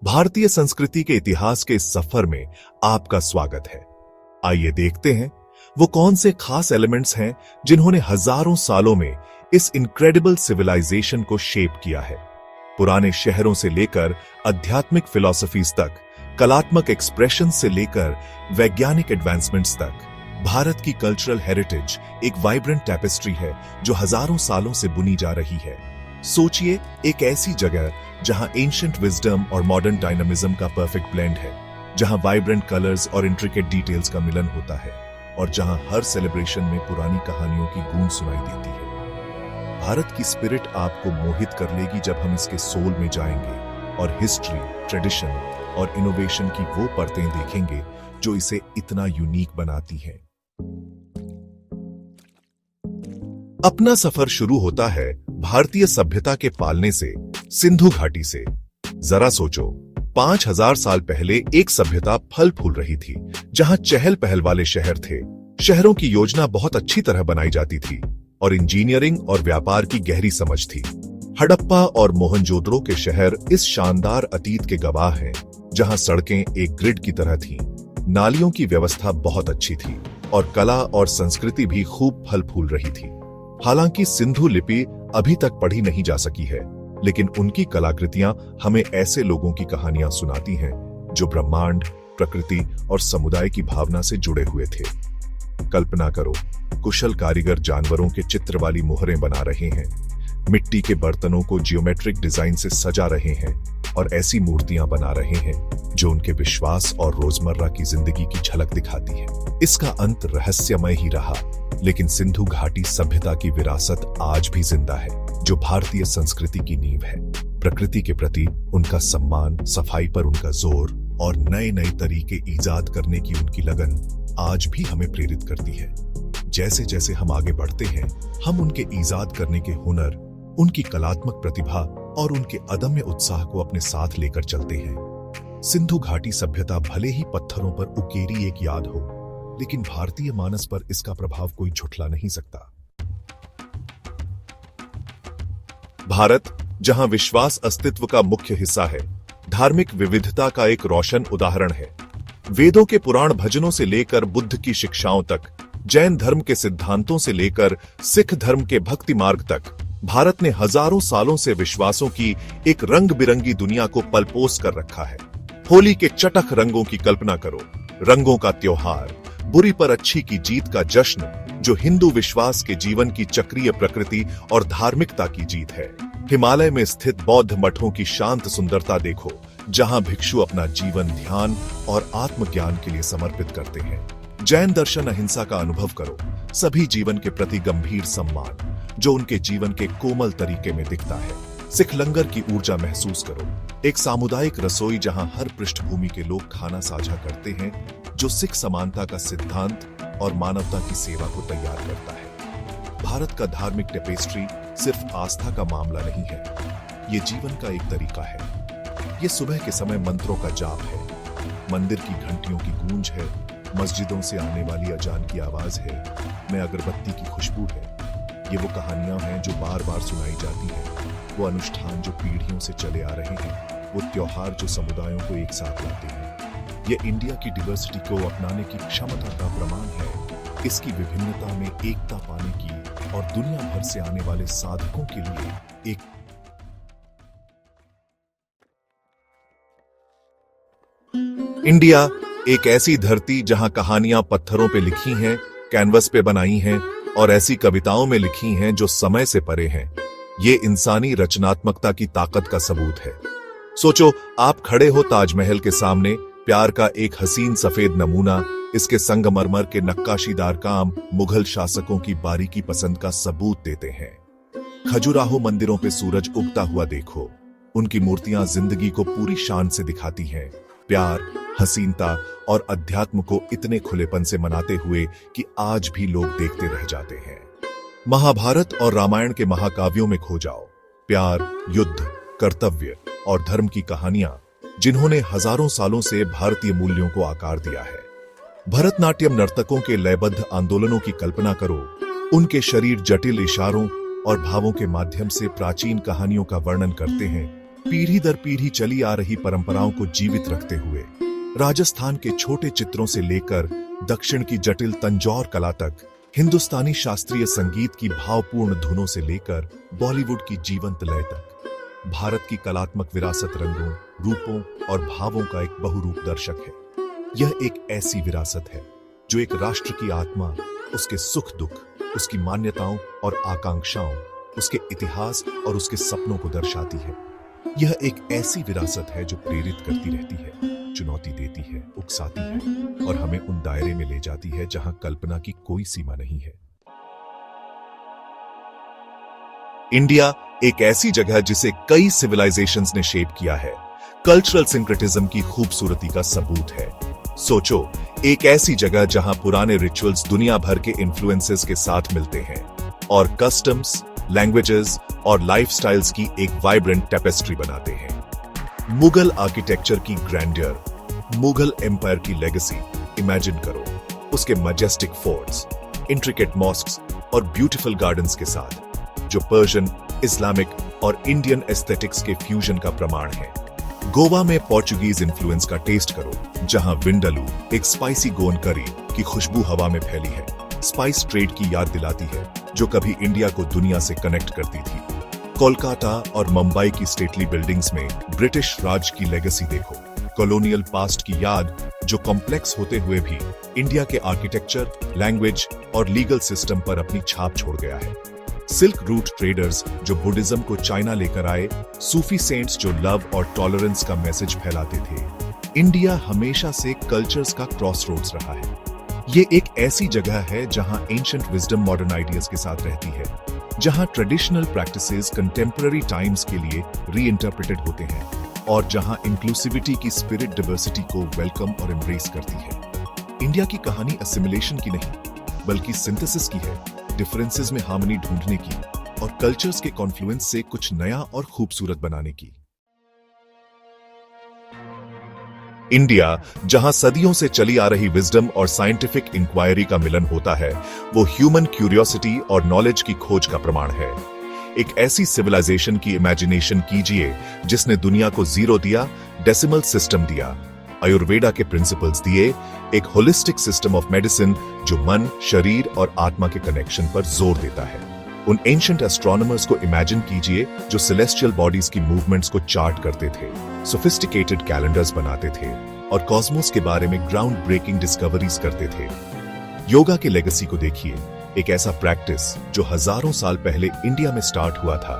भारतीय संस्कृति के इतिहास के इस सफर में आपका स्वागत है। आइए देखते हैं वो कौन से खास एलिमेंट्स हैं जिन्होंने हजारों सालों में इस इनक्रेडिबल सिविलाइजेशन को शेप किया है। पुराने शहरों से लेकर आध्यात्मिक फिलॉसफीज तक, कलात्मक एक्सप्रेशन से लेकर वैज्ञानिक एडवांसमेंट्स तक, भारत की कल्चरल हेरिटेज एक वाइब्रेंट टैपेस्ट्री है जो हजारों सालों से बुनी जा रही है। सोचिए, एक ऐसी जगह जहां एंशिएंट विजडम और मॉडर्न डायनामिज्म का परफेक्ट ब्लेंड है, जहां वाइब्रेंट कलर्स और इंट्रिकेट डिटेल्स का मिलन होता है और जहां हर सेलिब्रेशन में पुरानी कहानियों की गूंज सुनाई देती है। भारत की स्पिरिट आपको मोहित कर लेगी जब हम इसके सोल में जाएंगे और हिस्ट्री, ट्रेडिशन और इनोवेशन की वो परतें देखेंगे जो इसे इतना यूनिक बनाती हैं। अपना सफर शुरू होता है भारतीय सभ्यता के पालने से, सिंधु घाटी से। जरा सोचो, 5000 साल पहले एक सभ्यता फल फूल रही थी, जहां चहल पहल वाले शहर थे। शहरों की योजना बहुत अच्छी तरह बनाई जाती थी और इंजीनियरिंग और व्यापार की गहरी समझ थी। हड़प्पा और मोहनजोदड़ो के शहर इस शानदार अतीत के गवाह हैं, जहां सड़कें एक ग्रिड की तरह थीं, नालियों की व्यवस्था बहुत अच्छी थी और कला और संस्कृति भी खूब फल फूल रही थी। हालांकि सिंधु लिपि अभी तक पढ़ी नहीं जा सकी है, लेकिन उनकी कलाकृतियां हमें ऐसे लोगों की कहानियां सुनाती हैं जो ब्रह्मांड, प्रकृति और समुदाय की भावना से जुड़े हुए थे। कल्पना करो, कुशल कारीगर जानवरों के चित्र वाली मोहरें बना रहे हैं, मिट्टी के बर्तनों को जियोमेट्रिक डिजाइन से सजा रहे हैं और ऐसी मूर्तियां बना रहे हैं जो उनके विश्वास और रोजमर्रा की जिंदगी की झलक दिखाती है। इसका अंत रहस्यमय ही रहा, लेकिन सिंधु घाटी सभ्यता की विरासत आज भी जिंदा है, जो भारतीय संस्कृति की नींव है। प्रकृति के प्रति उनका सम्मान, सफाई पर उनका जोर और नए नए तरीके ईजाद करने की उनकी लगन आज भी हमें प्रेरित करती है। जैसे जैसे हम आगे बढ़ते हैं, हम उनके ईजाद करने के हुनर, उनकी कलात्मक प्रतिभा और उनके अदम्य उत्साह को अपने साथ लेकर चलते हैं। सिंधु घाटी सभ्यता भले ही पत्थरों पर उकेरी एक याद हो, लेकिन भारतीय मानस पर इसका प्रभाव कोई झुठला नहीं सकता। भारत, जहां विश्वास अस्तित्व का मुख्य हिस्सा है, धार्मिक विविधता का एक रोशन उदाहरण है। वेदों के पुराण भजनों से लेकर बुद्ध की शिक्षाओं तक, जैन धर्म के सिद्धांतों से लेकर सिख धर्म के भक्ति मार्ग तक, भारत ने हजारों सालों से विश्वासों की एक रंग बिरंगी दुनिया को पलपोस कर रखा है। होली के चटख रंगों की कल्पना करो, रंगों का त्योहार, बुरी पर अच्छी की जीत का जश्न, जो हिंदू विश्वास के जीवन की चक्रीय प्रकृति और धार्मिकता की जीत है। हिमालय में स्थित बौद्ध मठों की शांत सुंदरता देखो, जहां भिक्षु अपना जीवन ध्यान और आत्मज्ञान के लिए समर्पित करते हैं। जैन दर्शन अहिंसा का अनुभव करो, सभी जीवन के प्रति गंभीर सम्मान, जो उनके जीवन के कोमल तरीके में दिखता है। सिख लंगर की ऊर्जा महसूस करो, एक सामुदायिक रसोई जहां हर पृष्ठभूमि के लोग खाना साझा करते हैं, जो सिख समानता का सिद्धांत और मानवता की सेवा को तैयार करता है। भारत का धार्मिक टेपेस्ट्री सिर्फ आस्था का मामला नहीं है, ये जीवन का एक तरीका है। ये सुबह के समय मंत्रों का जाप है, मंदिर की घंटियों की गूंज है, मस्जिदों से आने वाली अजान की आवाज है, में अगरबत्ती की खुशबू है। ये वो कहानियां हैं जो बार बार सुनाई जाती हैं, वो अनुष्ठान जो पीढ़ियों से चले आ रहे हैं, वो त्योहार जो समुदायों को एक साथ लाते हैं। ये इंडिया की डिवर्सिटी को अपनाने की क्षमता का प्रमाण है, इसकी विभिन्नता में एकता पाने की और दुनिया भर से आने वाले साधकों के लिए एक इंडिया एक ऐसी धरती जहां कहानियां पत्थरों पे लिखी हैं, कैनवस पे बनाई हैं और ऐसी कविताओं में लिखी हैं जो समय से परे हैं। ये इंसानी रचनात्मकता की ताकत का सबूत है। सोचो, आप खड़े हो ताजमहल के सामने, प्यार का एक हसीन सफेद नमूना, इसके संगमरमर के नक्काशीदार काम मुगल शासकों की बारीकी पसंद का सबूत देते हैं। खजुराहो मंदिरों पे सूरज उगता हुआ देखो, उनकी मूर्तियां जिंदगी को पूरी शान से दिखाती हैं, प्यार, हसीनता और अध्यात्म को इतने खुलेपन से मनाते हुए कि आज भी लोग देखते रह जाते हैं। महाभारत और रामायण के महाकाव्यों में खो जाओ, प्यार, युद्ध, कर्तव्य और धर्म की कहानियां, जिन्होंने हजारों सालों से भारतीय मूल्यों को आकार दिया है। भरतनाट्यम नर्तकों के लयबद्ध आंदोलनों की कल्पना करो, उनके शरीर जटिल इशारों और भावों के माध्यम से प्राचीन कहानियों का वर्णन करते हैं, पीढ़ी दर पीढ़ी चली आ रही परंपराओं को जीवित रखते हुए राजस्थान के छोटे चित्रों से लेकर दक्षिण की जटिल तंजौर कला तक, हिंदुस्तानी शास्त्रीय संगीत की भावपूर्ण धुनों से लेकर बॉलीवुड की जीवंत लय तक, भारत की कलात्मक विरासत रंगों, रूपों और भावों का एक बहुरूप दर्शक है। यह एक ऐसी विरासत है जो एक राष्ट्र की आत्मा, उसके सुख दुख, उसकी मान्यताओं और आकांक्षाओं, उसके इतिहास और उसके सपनों को दर्शाती है। यह एक ऐसी विरासत है जो प्रेरित करती रहती है, चुनौती देती है, उकसाती है और हमें उन दायरे में ले जाती है जहां कल्पना की कोई सीमा नहीं है। इंडिया एक ऐसी जगह जिसे कई सिविलाइजेशंस ने शेप किया है, कल्चरल सिंक्रेटिज्म की खूबसूरती का सबूत है। सोचो, एक ऐसी जगह जहां पुराने रिचुअल्स दुनिया भर के इन्फ्लुएंसेस के साथ मिलते हैं और कस्टम्स, लैंग्वेजेस और लाइफस्टाइल्स की एक वाइब्रेंट टेपेस्ट्री बनाते हैं। मुगल आर्किटेक्चर की ग्रैंडियर, मुगल एम्पायर की लेगेसी इमेजिन करो, उसके मैजेस्टिक फोर्ट्स, इंट्रिकेट मॉस्क्स और ब्यूटीफुल गार्डन्स के साथ, जो पर्शियन, इस्लामिक और इंडियन एस्थेटिक्स के फ्यूजन का प्रमाण है। गोवा में पोर्चुगीज इन्फ्लुएंस का टेस्ट करो, जहां विंडालू एक स्पाइसी गोन करी की खुशबू हवा में फैली है, स्पाइस ट्रेड की याद दिलाती है जो कभी इंडिया को दुनिया से कनेक्ट करती थी। कोलकाता और मुंबई की स्टेटली बिल्डिंग्स में ब्रिटिश राज की लेगेसी देखो, कॉलोनियल पास्ट की याद जो कॉम्प्लेक्स होते हुए भी इंडिया के आर्किटेक्चर, लैंग्वेज और लीगल सिस्टम पर अपनी छाप छोड़ गया है। सिल्क रूट ट्रेडर्स जो बुद्धिज्म को चाइना लेकर आए, सूफी सेंट्स जो लव और टॉलरेंस का मैसेज फैलाते थे। इंडिया हमेशा से कल्चर्स का क्रॉसरोड्स रहा है। ये एक ऐसी जगह है जहां एंशिएंट विजडम मॉडर्न आइडियाज के साथ रहती है, जहां ट्रेडिशनल प्रैक्टिसेस कंटेम्पररी टाइम्स के लिए रीइंटरप्रेटेड होते हैं और जहां इंक्लूसिविटी की स्पिरिट डाइवर्सिटी को वेलकम और एम्ब्रेस करती है। इंडिया की कहानी असिमिलेशन की नहीं, बल्कि सिंथेसिस की है, डिफरेंसेस में हार्मनी ढूंढने की और कल्चर्स के कॉन्फ्लुएंस से कुछ नया और खूबसूरत बनाने की। इंडिया जहां सदियों से चली आ रही विजडम और साइंटिफिक इंक्वायरी का मिलन होता है, वो ह्यूमन क्यूरियोसिटी और नॉलेज की खोज का प्रमाण है। एक ऐसी सिविलाइजेशन की इमेजिनेशन कीजिए जिसने दुनिया को जीरो दिया, डेसिमल सिस्टम दिया, आयुर्वेदा के प्रिंसिपल्स दिए, एक होलिस्टिक सिस्टम ऑफ मेडिसिन जो मन, शरीर और आत्मा के कनेक्शन पर जोर देता है। उन एंशिएंट एस्ट्रोनॉमर्स को इमेजिन कीजिए जो सेलेस्टियल बॉडीज की मूवमेंट्स को चार्ट करते थे, सोफिस्टिकेटेड कैलेंडर्स बनाते थे और कॉस्मोस के बारे में ग्राउंड ब्रेकिंग डिस्कवरीज करते थे। योगा के लेगेसी को देखिए, एक ऐसा प्रैक्टिस जो हजारों साल पहले इंडिया में स्टार्ट हुआ था,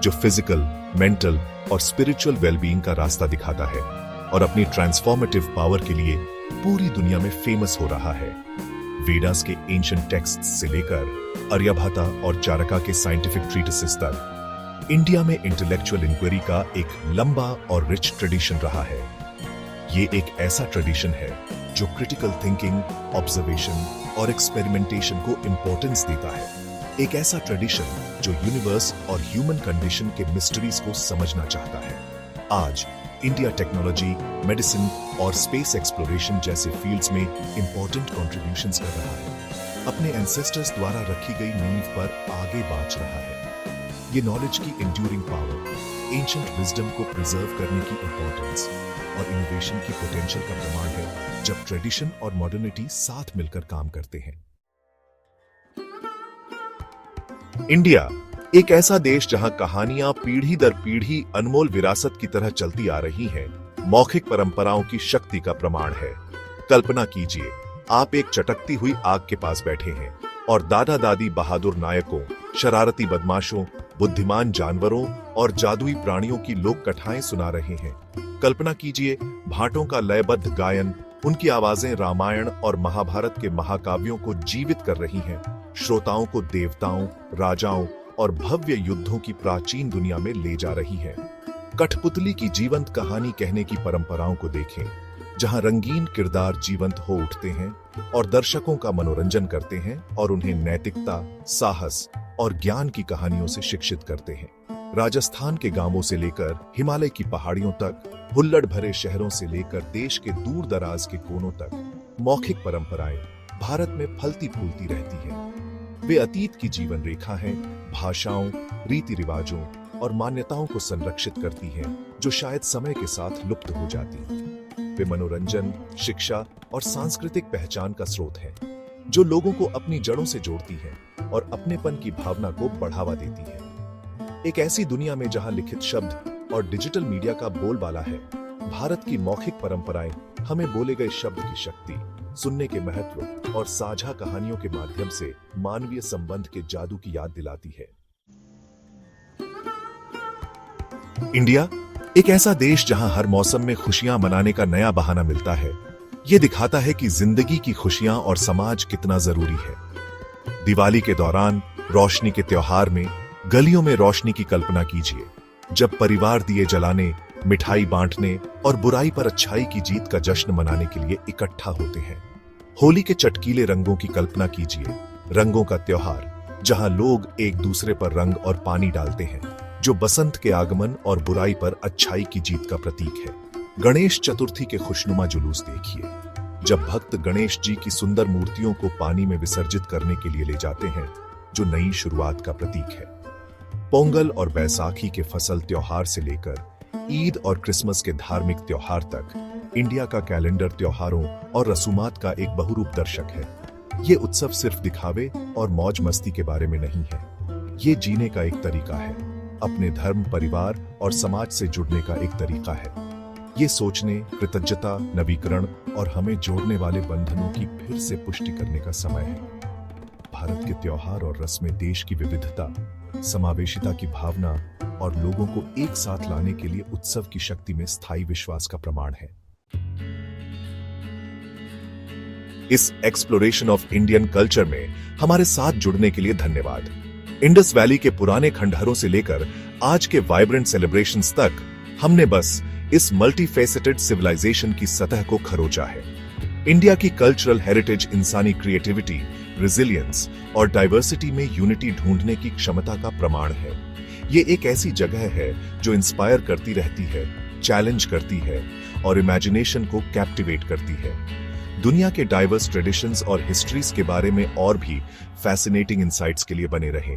जो फिजिकल, मेंटल और स्पिरिचुअल वेलबीइंग का रास्ता दिखाता है और अपनी ट्रांसफॉर्मेटिव पावर के लिए पूरी दुनिया में फेमस हो रहा है। वेदास के एंशिएंट टेक्स्ट से लेकर आर्यभट्टा और चारका के साइंटिफिक ट्रीटिसेस तक, इंडिया में इंटेलेक्चुअल इंक्वायरी का एक लंबा और रिच ट्रेडिशन रहा है। ये एक ऐसा ट्रेडिशन है जो क्रिटिकल थिंकिंग, ऑब्जर्वेशन और एक्सपेरिमेंटेशन को इंपॉर्टेंस देता है। एक ऐसा ट्रेडिशन जो यूनिवर्स और ह्यूमन कंडीशन के मिस्ट्रीज को समझना चाहता है। आज इंडिया टेक्नोलॉजी, मेडिसिन और स्पेस एक्सप्लोरेशन जैसे फील्ड्स में इंपॉर्टेंट कॉन्ट्रीब्यूशंस कर रहा है, अपने एंसेस्टर्स द्वारा रखी गई नींव पर आगे बढ़ रहा है। ये नॉलेज की एंड्यूरिंग पावर, एंशिएंट विजडम को प्रिजर्व करने की इंपॉर्टेंस और इनोवेशन की पोटेंशियल का प्रमाण है, जब ट्रेडिशन और मॉडर्निटी साथ मिलकर काम करते हैं। इंडिया एक ऐसा देश जहां कहानियां पीढ़ी दर पीढ़ी अनमोल विरासत की तरह चलती आ रही हैं, मौखिक परंपराओं की शक्ति का प्रमाण है। कल्पना कीजिए, आप एक चटकती हुई आग के पास बैठे हैं और दादा दादी बहादुर नायकों, शरारती बदमाशों, बुद्धिमान जानवरों और जादुई प्राणियों की लोक कथाएं सुना रहे हैं। कल्पना कीजिए, भाटों का लयबद्ध गायन, उनकी आवाजें रामायण और महाभारत के महाकाव्यों को जीवित कर रही हैं, श्रोताओं को देवताओं, राजाओं और भव्य युद्धों की प्राचीन दुनिया में ले जा रही है। कठपुतली की जीवंत कहानी कहने की परंपराओं को देखें, जहां रंगीन किरदार जीवंत हो उठते हैं और दर्शकों का मनोरंजन करते हैं और उन्हें नैतिकता, साहस और ज्ञान की कहानियों से शिक्षित करते हैं। राजस्थान के गांवों से लेकर हिमालय की पहाड़ियों तक, हुल्लड़ भरे शहरों से लेकर देश के दूर दराज के कोनों तक, मौखिक परंपराएं भारत में फलती फूलती रहती हैं। वे अतीत की जीवन रेखा हैं, भाषाओं, रीति रिवाजों और मान्यताओं को संरक्षित करती हैं, जो शायद समय के साथ लुप्त हो जाती। वे मनोरंजन, शिक्षा और सांस्कृतिक पहचान का स्रोत हैं, जो लोगों को अपनी जड़ों से जोड़ती हैं और अपनेपन की भावना को बढ़ावा देती हैं। एक ऐसी दुनिया में जहां लिखित शब्द और डिजिटल मीडिया का बोलबाला है, भारत की मौखिक परंपराएं हमें बोले गए शब्द की शक्ति, सुनने के महत्व और साझा कहानियों के माध्यम से मानवीय संबंध के जादू की याद दिलाती है। इंडिया एक ऐसा देश जहां हर मौसम में खुशियां मनाने का नया बहाना मिलता है। यह दिखाता है कि जिंदगी की खुशियां और समाज कितना जरूरी है। दिवाली के दौरान रोशनी के त्योहार में गलियों में रोशनी की कल्पना कीजिए, जब परिवार दिए जलाने, मिठाई बांटने और बुराई पर अच्छाई की जीत का जश्न मनाने के लिए इकट्ठा होते हैं। होली के चटकीले रंगों की कल्पना कीजिए, रंगों का त्योहार जहां लोग एक दूसरे पर रंग और पानी डालते हैं, जो बसंत के आगमन और बुराई पर अच्छाई की जीत का प्रतीक है। गणेश चतुर्थी के खुशनुमा जुलूस देखिए, जब भक्त गणेश जी की सुंदर मूर्तियों को पानी में विसर्जित करने के लिए ले जाते हैं, जो नई शुरुआत का प्रतीक है। पोंगल और बैसाखी के फसल त्योहार से लेकर ईद और क्रिसमस के धार्मिक त्योहार तक, इंडिया का कैलेंडर त्योहारों और रसूमात का एक बहुरूप दर्शक है। ये उत्सव सिर्फ दिखावे और मौज मस्ती के बारे में नहीं है, ये जीने का एक तरीका है, अपने धर्म, परिवार और समाज से जुड़ने का एक तरीका है। ये सोचने, कृतज्ञता, नवीकरण और हमें जोड़ने वाले बंधनों की फिर से पुष्टि करने का समय है। भारत के त्योहार और रस्में देश की विविधता, समावेशिता की भावना और लोगों को एक साथ लाने के लिए उत्सव की शक्ति में स्थायी विश्वास का प्रमाण है। इस एक्सप्लोरेशन ऑफ इंडियन कल्चर में हमारे साथ जुड़ने के लिए धन्यवाद। इंडस वैली के पुराने खंडहरों से लेकर आज के वाइब्रेंट सेलिब्रेशंस तक, हमने बस इस मल्टीफेसेटेड सिविलाइजेशन की सतह को खरोचा है। इंडिया की कल्चरल हेरिटेज इंसानी क्रिएटिविटी, रेजिलियंस और डाइवर्सिटी में यूनिटी ढूंढने की क्षमता का प्रमाण है। ये एक ऐसी जगह है जो इंस्पायर करती रहती है, चैलेंज करती है और इमेजिनेशन को कैप्टिवेट करती है। दुनिया के डाइवर्स ट्रेडिशंस और हिस्ट्रीज के बारे में और भी फैसिनेटिंग इंसाइट्स के लिए बने रहें।